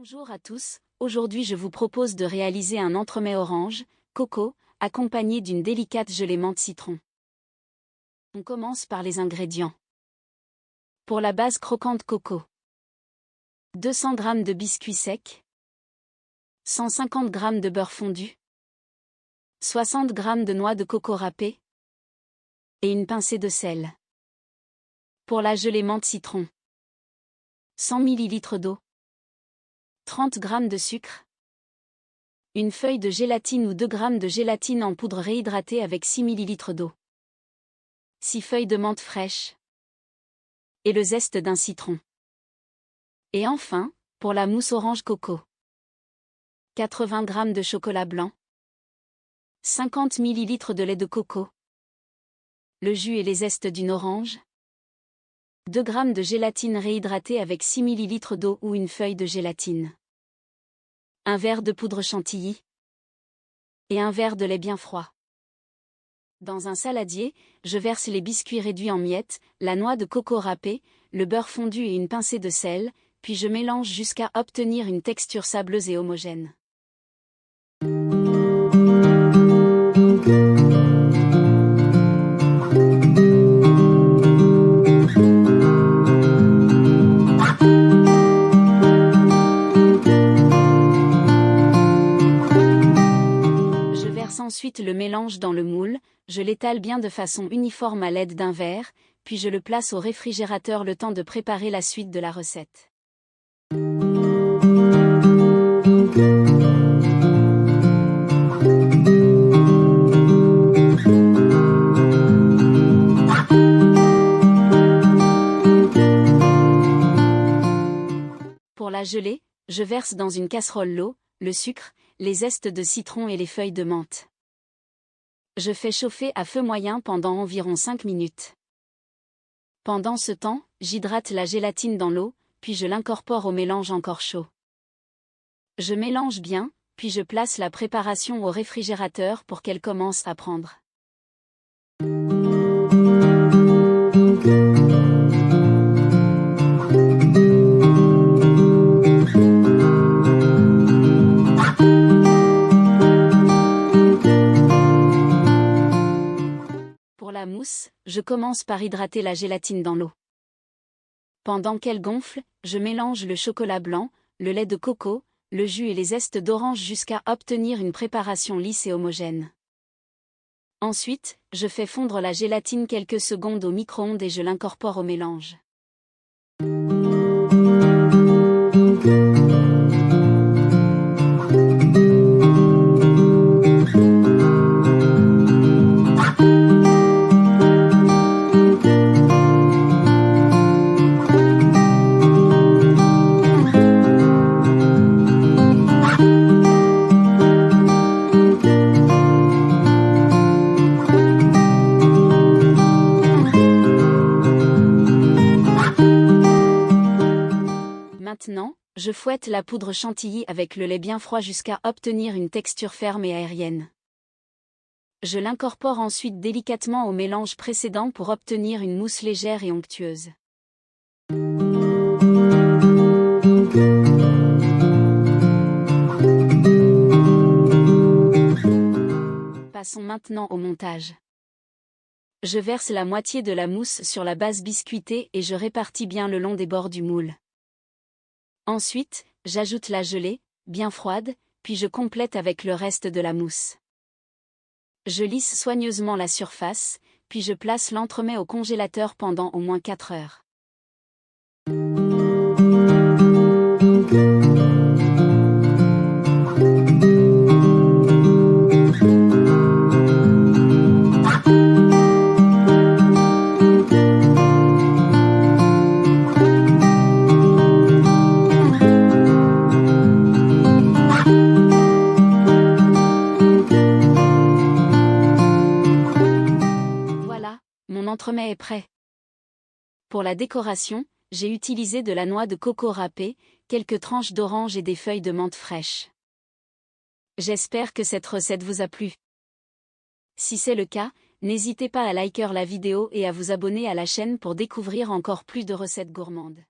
Bonjour à tous, aujourd'hui je vous propose de réaliser un entremets orange, coco, accompagné d'une délicate gelée menthe citron. On commence par les ingrédients. Pour la base croquante coco. 200 g de biscuits secs. 150 g de beurre fondu. 60 g de noix de coco râpées. Et une pincée de sel. Pour la gelée menthe citron. 100 ml d'eau. 30 g de sucre. Une feuille de gélatine ou 2 g de gélatine en poudre réhydratée avec 6 ml d'eau. 6 feuilles de menthe fraîche. Et le zeste d'un citron. Et enfin, pour la mousse orange coco. 80 g de chocolat blanc. 50 ml de lait de coco. Le jus et les zestes d'une orange. 2 g de gélatine réhydratée avec 6 ml d'eau ou une feuille de gélatine. Un verre de poudre chantilly. Et un verre de lait bien froid. Dans un saladier, je verse les biscuits réduits en miettes, la noix de coco râpée, le beurre fondu et une pincée de sel, puis je mélange jusqu'à obtenir une texture sableuse et homogène. Ensuite le mélange dans le moule, je l'étale bien de façon uniforme à l'aide d'un verre, puis je le place au réfrigérateur le temps de préparer la suite de la recette. Pour la gelée, je verse dans une casserole l'eau, le sucre, les zestes de citron et les feuilles de menthe. Je fais chauffer à feu moyen pendant environ 5 minutes. Pendant ce temps, j'hydrate la gélatine dans l'eau, puis je l'incorpore au mélange encore chaud. Je mélange bien, puis je place la préparation au réfrigérateur pour qu'elle commence à prendre. Pour la mousse, je commence par hydrater la gélatine dans l'eau. Pendant qu'elle gonfle, je mélange le chocolat blanc, le lait de coco, le jus et les zestes d'orange jusqu'à obtenir une préparation lisse et homogène. Ensuite, je fais fondre la gélatine quelques secondes au micro-ondes et je l'incorpore au mélange. Maintenant, je fouette la poudre chantilly avec le lait bien froid jusqu'à obtenir une texture ferme et aérienne. Je l'incorpore ensuite délicatement au mélange précédent pour obtenir une mousse légère et onctueuse. Passons maintenant au montage. Je verse la moitié de la mousse sur la base biscuitée et je répartis bien le long des bords du moule. Ensuite, j'ajoute la gelée, bien froide, puis je complète avec le reste de la mousse. Je lisse soigneusement la surface, puis je place l'entremets au congélateur pendant au moins 4 heures. Mon entremets est prêt. Pour la décoration, j'ai utilisé de la noix de coco râpée, quelques tranches d'orange et des feuilles de menthe fraîches. J'espère que cette recette vous a plu. Si c'est le cas, n'hésitez pas à liker la vidéo et à vous abonner à la chaîne pour découvrir encore plus de recettes gourmandes.